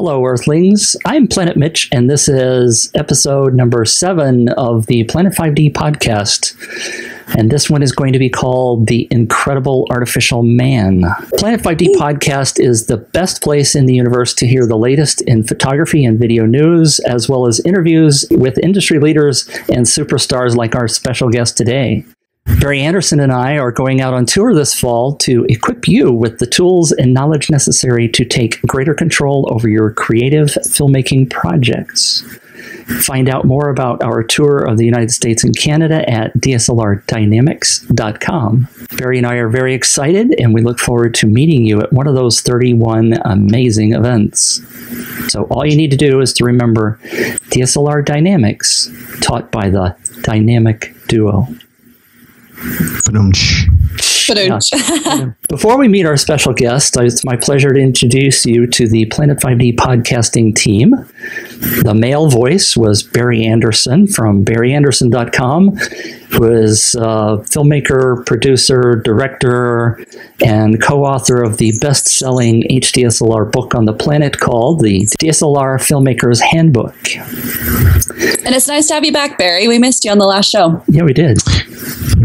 Hello, Earthlings. I'm Planet Mitch, and this is episode number 7 of the Planet 5D podcast. And this one is going to be called The Incredible Artificial Man. Planet 5D podcast is the best place in the universe to hear the latest in photography and video news, as well as interviews with industry leaders and superstars like our special guest today. Barry Anderson and I are going out on tour this fall to equip you with the tools and knowledge necessary to take greater control over your creative filmmaking projects. Find out more about our tour of the United States and Canada at DSLRdynamics.com. Barry and I are very excited, and we look forward to meeting you at one of those 31 amazing events. So all you need to do is to remember DSLR Dynamics, taught by the Dynamic Duo. Yeah. Before we meet our special guest, it's my pleasure to introduce you to the Planet 5D podcasting team. The male voice was Barry Anderson from barryanderson.com, who is a filmmaker, producer, director, and co-author of the best-selling HDSLR book on the planet called The DSLR Filmmaker's Handbook. And it's nice to have you back, Barry. We missed you on the last show. Yeah, we did.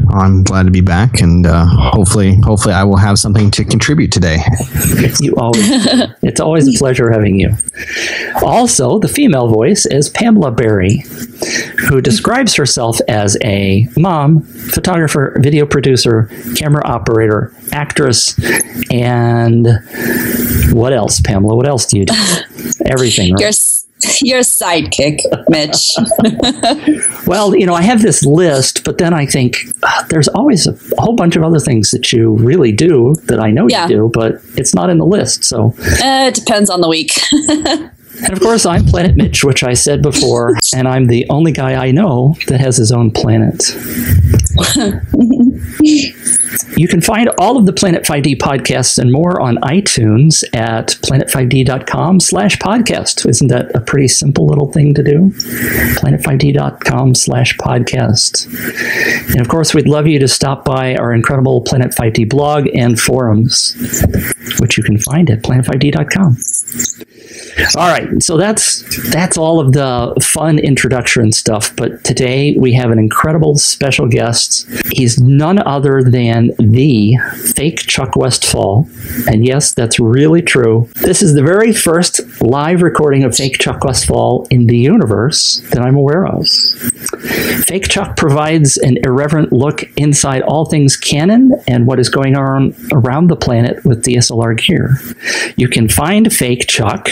I'm glad to be back, and hopefully I will have something to contribute today. You always do. It's always a pleasure having you. Also, the female voice is Pamela Barry, who describes herself as a mom, photographer, video producer, camera operator, actress, and what else, Pamela? What else do you do? Everything, right? Your sidekick, Mitch. Well, I have this list, but then I think there's always a whole bunch of other things that you really do that I know you do, but it's not in the list. So it depends on the week. And of course, I'm Planet Mitch, which I said before, and I'm the only guy I know that has his own planet. You can find all of the Planet 5D podcasts and more on iTunes at planet5d.com/podcast. Isn't that a pretty simple little thing to do? planet5d.com/podcast. And of course, we'd love you to stop by our incredible Planet 5D blog and forums, which you can find at planet5d.com. All right, so that's all of the fun introduction stuff, but today we have an incredible special guest. He's none other than the Fake Chuck Westfall, and yes, that's really true. This is the very first live recording of Fake Chuck Westfall in the universe that I'm aware of. Fake Chuck provides an irreverent look inside all things Canon and what is going on around the planet with DSLR gear. You can find Fake Chuck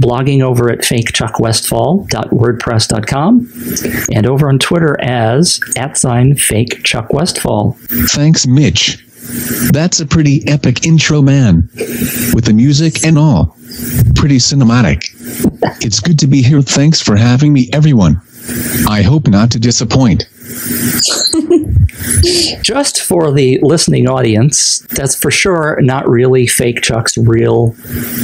blogging over at fakechuckwestfall.wordpress.com and over on Twitter as @FakeChuckWestfall. Thanks, Mitch. That's a pretty epic intro, man. With the music and all. Pretty cinematic. It's good to be here. Thanks for having me, everyone. I hope not to disappoint. Just for the listening audience, that's for sure not really Fake Chuck's real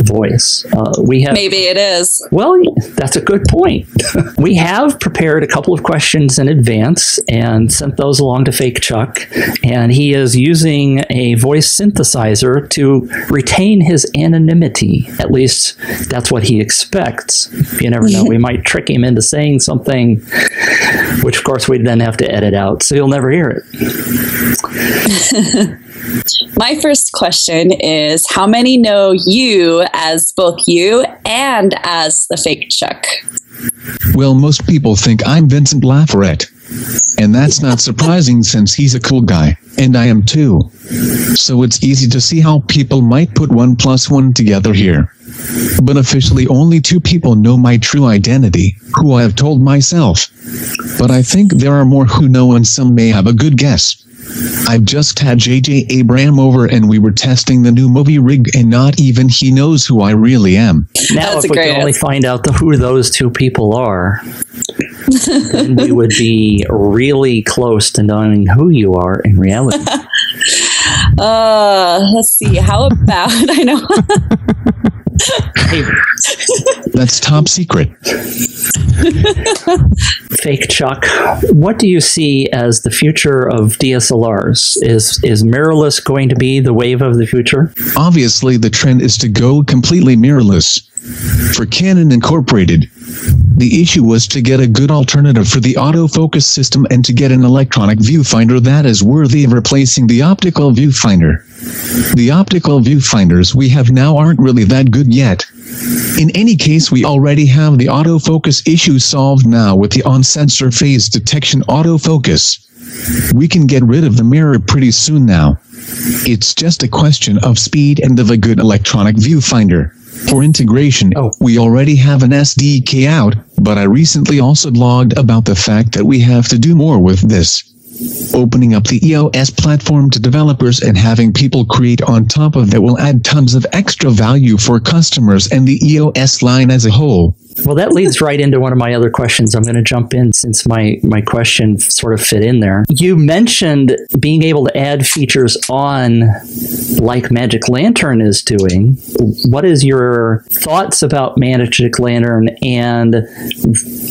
voice. Maybe it is. Well, that's a good point. We have prepared a couple of questions in advance and sent those along to Fake Chuck, and he is using a voice synthesizer to retain his anonymity. At least that's what he expects. You never know. We might trick him into saying something, which of course we'd then have to edit out, so you'll never hear it. My first question is, how many know you as both you and as the Fake Chuck? Well, most people think I'm Vincent Lafayette. And that's not surprising since he's a cool guy, and I am too. So it's easy to see how people might put 1 + 1 together here. But officially only 2 people know my true identity, who I have told myself. But I think there are more who know, and some may have a good guess. I've just had JJ Abraham over and we were testing the new movie rig, and not even he knows who I really am. Now, if we could only find out who those 2 people are, then we would be really close to knowing who you are in reality. Let's see. How about, I know. Hey, That's top secret. Fake Chuck, what do you see as the future of DSLRs? Is mirrorless going to be the wave of the future? Obviously, the trend is to go completely mirrorless. For Canon Incorporated, the issue was to get a good alternative for the autofocus system and to get an electronic viewfinder that is worthy of replacing the optical viewfinder. The optical viewfinders we have now aren't really that good yet. In any case, we already have the autofocus issue solved now with the on-sensor phase detection autofocus. We can get rid of the mirror pretty soon now. It's just a question of speed and of a good electronic viewfinder. For integration, we already have an SDK out, but I recently also blogged about the fact that we have to do more with this. Opening up the EOS platform to developers and having people create on top of that will add tons of extra value for customers and the EOS line as a whole. Well, that leads right into one of my other questions. I'm going to jump in since my question sort of fit in there. You mentioned being able to add features on like Magic Lantern is doing. What is your thoughts about Magic Lantern, and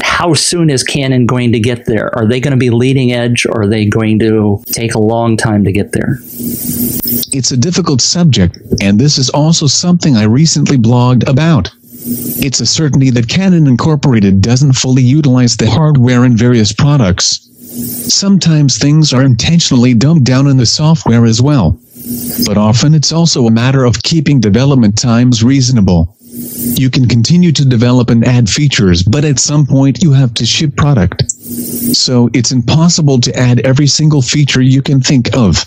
how soon is Canon going to get there? Are they going to be leading edge, or are they going to take a long time to get there? It's a difficult subject, and this is also something I recently blogged about. It's a certainty that Canon Incorporated doesn't fully utilize the hardware in various products. Sometimes things are intentionally dumbed down in the software as well. But often it's also a matter of keeping development times reasonable. You can continue to develop and add features, but at some point you have to ship product. So it's impossible to add every single feature you can think of.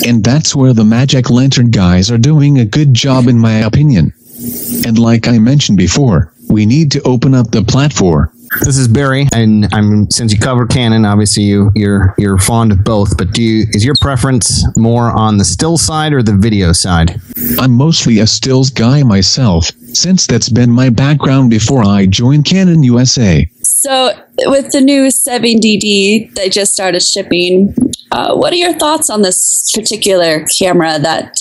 And that's where the Magic Lantern guys are doing a good job, in my opinion. And like I mentioned before, we need to open up the platform. This is Barry, and since you cover Canon, obviously you're fond of both. But is your preference more on the still side or the video side? I'm mostly a stills guy myself, since that's been my background before I joined Canon USA. So with the new 7DD that just started shipping, what are your thoughts on this particular camera that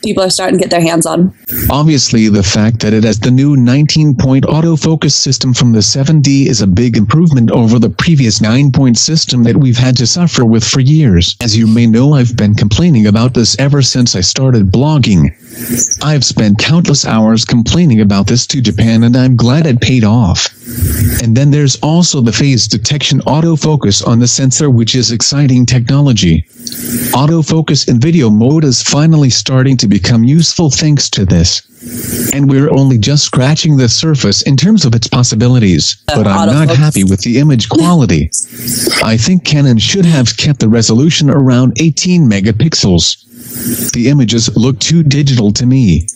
people are starting to get their hands on? Obviously, the fact that it has the new 19-point autofocus system from the 7D is a big improvement over the previous 9-point system that we've had to suffer with for years. As you may know, I've been complaining about this ever since I started blogging. I've spent countless hours complaining about this to Japan, and I'm glad it paid off. And then there's also the phase detection autofocus on the sensor, which is exciting technology. Autofocus in video mode is finally starting to become useful thanks to this. And we're only just scratching the surface in terms of its possibilities. But I'm not happy with the image quality. I think Canon should have kept the resolution around 18 megapixels. The images look too digital to me.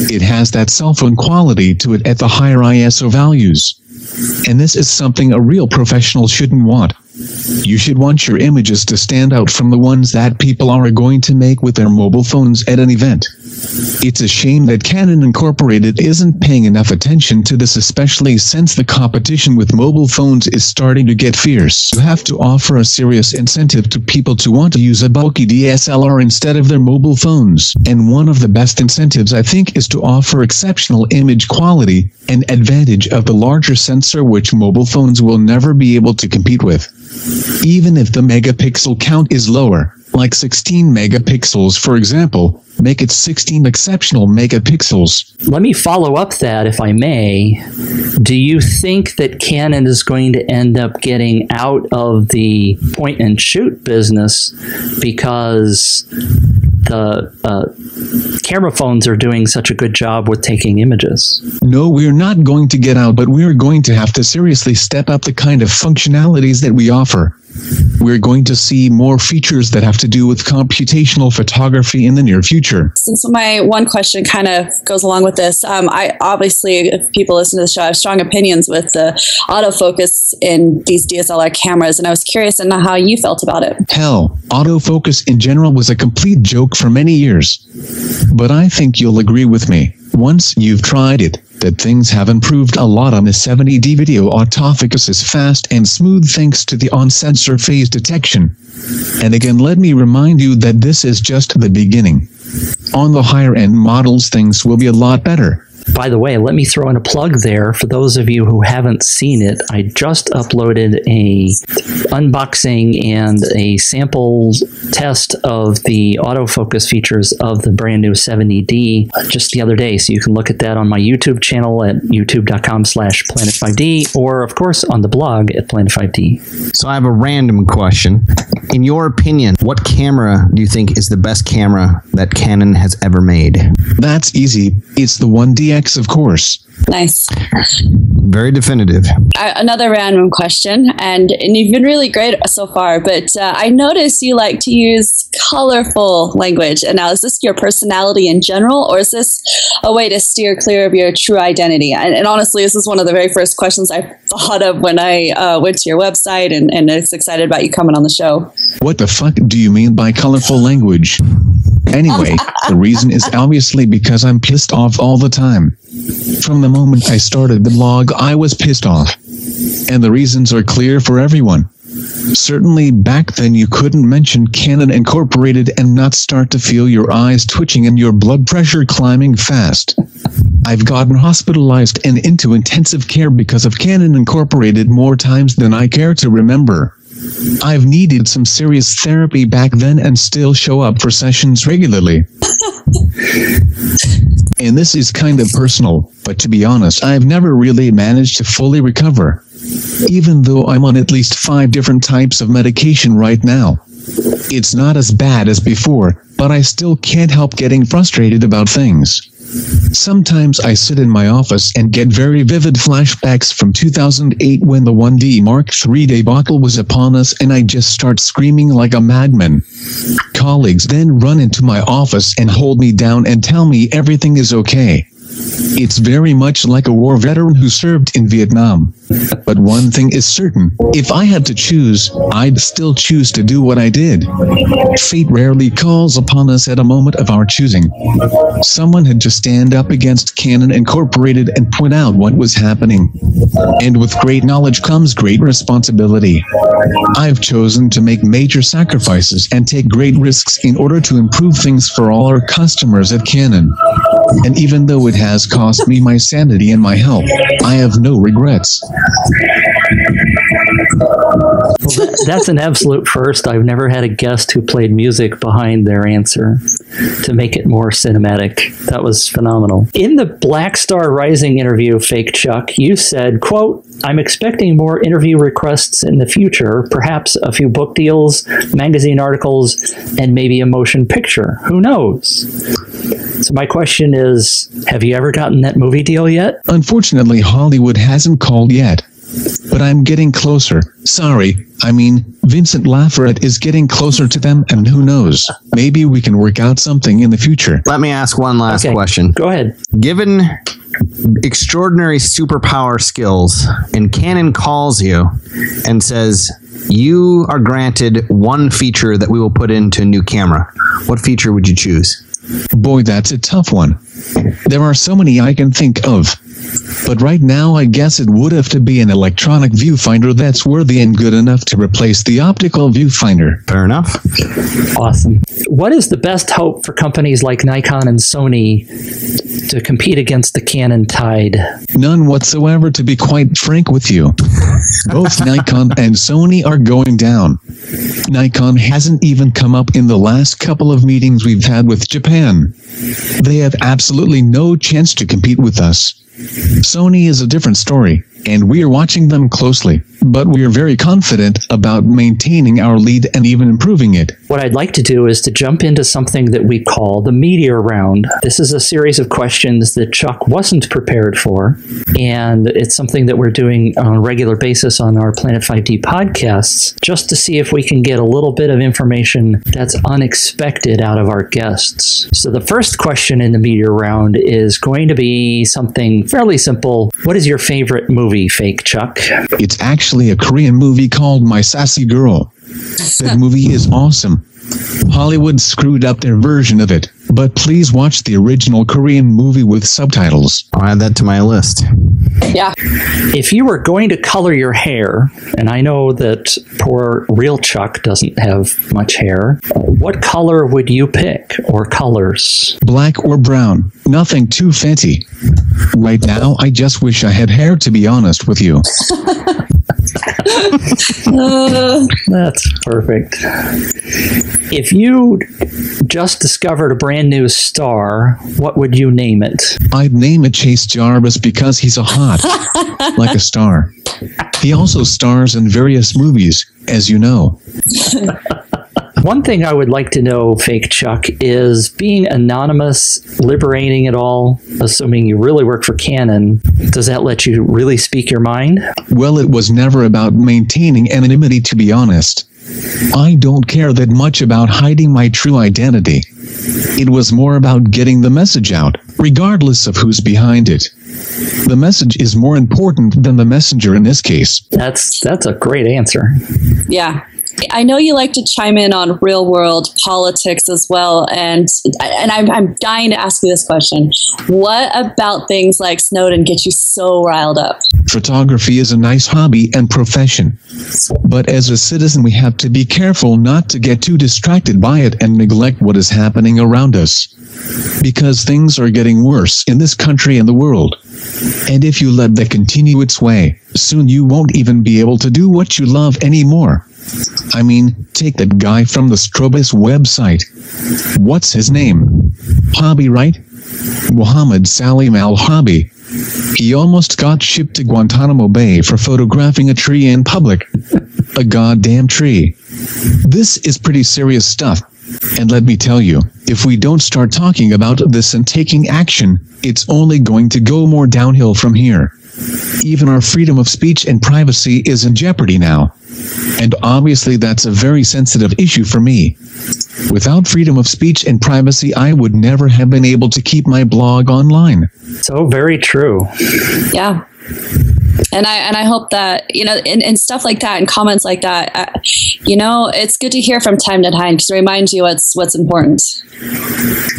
It has that cell phone quality to it at the higher ISO values. And this is something a real professional shouldn't want. You should want your images to stand out from the ones that people are going to make with their mobile phones at an event. It's a shame that Canon Incorporated isn't paying enough attention to this, especially since the competition with mobile phones is starting to get fierce. You have to offer a serious incentive to people to want to use a bulky DSLR instead of their mobile phones. And one of the best incentives, I think, is to offer exceptional image quality, an advantage of the larger sensor which mobile phones will never be able to compete with. Even if the megapixel count is lower, like 16 megapixels for example, make it 16 exceptional megapixels. Let me follow up that, if I may. Do you think that Canon is going to end up getting out of the point and shoot business because the camera phones are doing such a good job with taking images? No, we're not going to get out, but we're going to have to seriously step up the kind of functionalities that we offer. We're going to see more features that have to do with computational photography in the near future. Since my one question kind of goes along with this, I obviously, if people listen to the show, I have strong opinions with the autofocus in these DSLR cameras, and I was curious to know how you felt about it. Hell, autofocus in general was a complete joke for many years. But I think you'll agree with me, once you've tried it, that things have improved a lot on the 7D video. Autofocus is fast and smooth thanks to the on-sensor phase detection. And again, let me remind you that this is just the beginning. On the higher-end models, things will be a lot better. By the way, let me throw in a plug there. For those of you who haven't seen it, I just uploaded a unboxing and a sample test of the autofocus features of the brand new 70D just the other day. So you can look at that on my YouTube channel at youtube.com/planet5d, or of course on the blog at planet5d. So I have a random question. In your opinion, what camera do you think is the best camera that Canon has ever made? That's easy. It's the 1DX, of course. Nice. Very definitive. Another random question, and you've been really great so far, but I notice you like to use colorful language. And now, is this your personality in general, or is this a way to steer clear of your true identity? And honestly, this is one of the very first questions I thought of when I went to your website, and it's excited about you coming on the show. What the fuck do you mean by colorful language? Anyway, the reason is obviously because I'm pissed off all the time. From the moment I started the blog, I was pissed off. And the reasons are clear for everyone. Certainly back then you couldn't mention Canon Incorporated and not start to feel your eyes twitching and your blood pressure climbing fast. I've gotten hospitalized and into intensive care because of Canon Incorporated more times than I care to remember. I've needed some serious therapy back then and still show up for sessions regularly. And this is kind of personal, but to be honest, I've never really managed to fully recover. Even though I'm on at least 5 different types of medication right now. It's not as bad as before, but I still can't help getting frustrated about things. Sometimes I sit in my office and get very vivid flashbacks from 2008 when the 1D Mark III debacle was upon us, and I just start screaming like a madman. Colleagues then run into my office and hold me down and tell me everything is okay. It's very much like a war veteran who served in Vietnam. But one thing is certain, if I had to choose, I'd still choose to do what I did. Fate rarely calls upon us at a moment of our choosing. Someone had to stand up against Canon Incorporated and point out what was happening. And with great knowledge comes great responsibility. I've chosen to make major sacrifices and take great risks in order to improve things for all our customers at Canon. And even though it has cost me my sanity and my health, I have no regrets. Well, that's an absolute first. I've never had a guest who played music behind their answer to make it more cinematic. That was phenomenal. In the Black Star Rising interview, Fake Chuck, you said, quote, "I'm expecting more interview requests in the future, perhaps a few book deals, magazine articles, and maybe a motion picture. Who knows?" So my question is, have you ever gotten that movie deal yet? Unfortunately, Hollywood hasn't called yet. But I'm getting closer. Sorry, I mean, Vincent Lafayette is getting closer to them, and who knows? Maybe we can work out something in the future. Let me ask one last question. Go ahead. Given extraordinary superpower skills, and Canon calls you and says, you are granted one feature that we will put into a new camera, what feature would you choose? Boy, that's a tough one. There are so many I can think of. But right now, I guess it would have to be an electronic viewfinder that's worthy and good enough to replace the optical viewfinder. Fair enough. Awesome. What is the best hope for companies like Nikon and Sony to compete against the Canon tide? None whatsoever, to be quite frank with you. Both Nikon and Sony are going down. Nikon hasn't even come up in the last couple of meetings we've had with Japan. They have absolutely no chance to compete with us. Sony is a different story, and we are watching them closely, but we are very confident about maintaining our lead and even improving it. What I'd like to do is to jump into something that we call the Meteor Round. This is a series of questions that Chuck wasn't prepared for, and it's something that we're doing on a regular basis on our Planet 5D podcasts, just to see if we can get a little bit of information that's unexpected out of our guests. So the first question in the Meteor Round is going to be something fairly simple. What is your favorite movie, Fake Chuck? It's actually a Korean movie called My Sassy Girl. That movie is awesome. Hollywood screwed up their version of it, But please watch the original Korean movie with subtitles. I'll add that to my list. Yeah. If you were going to color your hair, and I know that poor real Chuck doesn't have much hair, what color would you pick, or colors? Black or brown, nothing too fancy. Right now, I just wish I had hair, to be honest with you. That's perfect. If you just discovered a brand new star, what would you name it? I'd name it Chase Jarvis because he's a hot, like a star. He also stars in various movies, as you know. One thing I would like to know, Fake Chuck, is being anonymous, liberating it all, assuming you really work for Canon, does that let you really speak your mind? Well, it was never about maintaining anonymity, to be honest. I don't care that much about hiding my true identity. It was more about getting the message out, regardless of who's behind it. The message is more important than the messenger in this case. That's a great answer. Yeah. I know you like to chime in on real world politics as well, and I'm dying to ask you this question. What about things like Snowden get you so riled up? Photography is a nice hobby and profession. But as a citizen, we have to be careful not to get too distracted by it and neglect what is happening around us. Because things are getting worse in this country and the world. And if you let that continue its way, soon you won't even be able to do what you love anymore. I mean, take that guy from the Strobus website. What's his name? Hobby, right? Mohammed Salim al-Hobby. He almost got shipped to Guantanamo Bay for photographing a tree in public. A goddamn tree. This is pretty serious stuff. And let me tell you, if we don't start talking about this and taking action, it's only going to go more downhill from here. Even our freedom of speech and privacy is in jeopardy now. And obviously that's a very sensitive issue for me. Without freedom of speech and privacy, I would never have been able to keep my blog online. So very true. Yeah. And I hope that, you know, and stuff like that and comments like that, you know, it's good to hear from time to time because it reminds you what's important.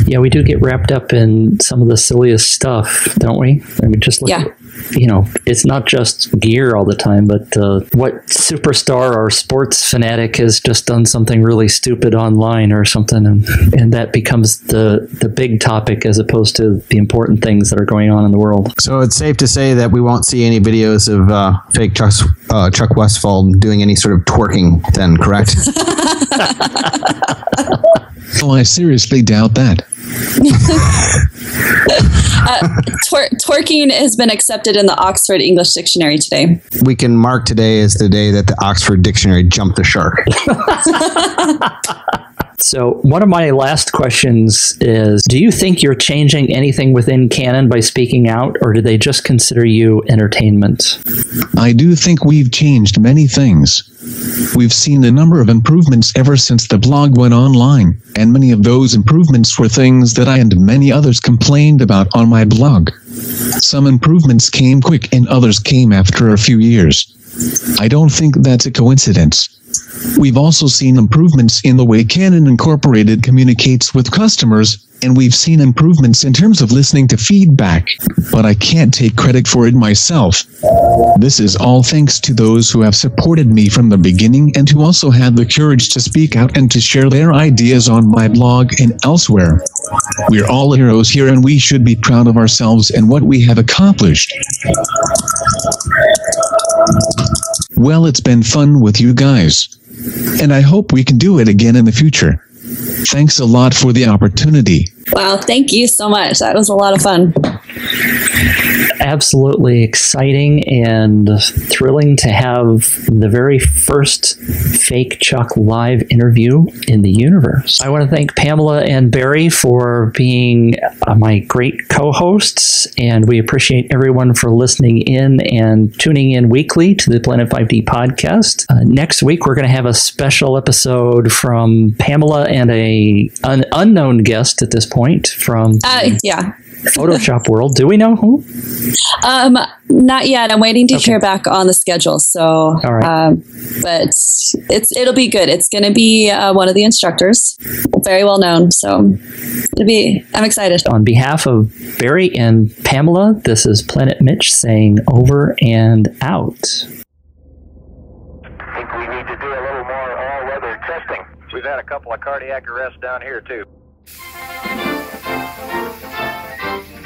Yeah, we do get wrapped up in some of the silliest stuff, don't we? I mean, just look at, you know, it's not just gear all the time, but what superstar or sports fanatic has just done something really stupid online or something, and that becomes the big topic as opposed to the important things that are going on in the world. So it's safe to say that we won't see any videos of Fake Chuck Westfall doing any sort of twerking then, correct? Oh, I seriously doubt that. Twerking has been accepted in the Oxford English Dictionary today. We can mark today as the day that the Oxford Dictionary jumped the shark. So one of my last questions is, do you think you're changing anything within Canon by speaking out, or do they just consider you entertainment? I do think we've changed many things. We've seen a number of improvements ever since the blog went online, and many of those improvements were things that I and many others complained about on my blog. Some improvements came quick and others came after a few years. I don't think that's a coincidence. We've also seen improvements in the way Canon Incorporated communicates with customers, and we've seen improvements in terms of listening to feedback, but I can't take credit for it myself. This is all thanks to those who have supported me from the beginning and who also had the courage to speak out and to share their ideas on my blog and elsewhere. We're all heroes here, and we should be proud of ourselves and what we have accomplished. Well, it's been fun with you guys, and I hope we can do it again in the future. Thanks a lot for the opportunity. Wow, thank you so much. That was a lot of fun. Absolutely exciting and thrilling to have the very first Fake Chuck live interview in the universe. I want to thank Pamela and Barry for being my great co-hosts, and we appreciate everyone for listening in and tuning in weekly to the Planet 5D podcast. Next week, we're going to have a special episode from Pamela and an unknown guest at this point from... Photoshop world. Do we know who? Not yet. I'm waiting to hear back on the schedule. So, all right. But it'll be good. It's going to be one of the instructors, very well known. So I'm excited. On behalf of Barry and Pamela, this is Planet Mitch saying over and out. I think we need to do a little more all-weather testing. We've had a couple of cardiac arrests down here, too.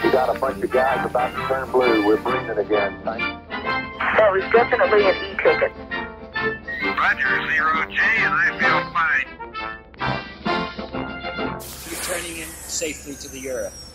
We got a bunch of guys about to turn blue. We're breathing again. Thanks. That was definitely an e-ticket. Roger, 0J, and I feel fine. Returning in safely to the Earth.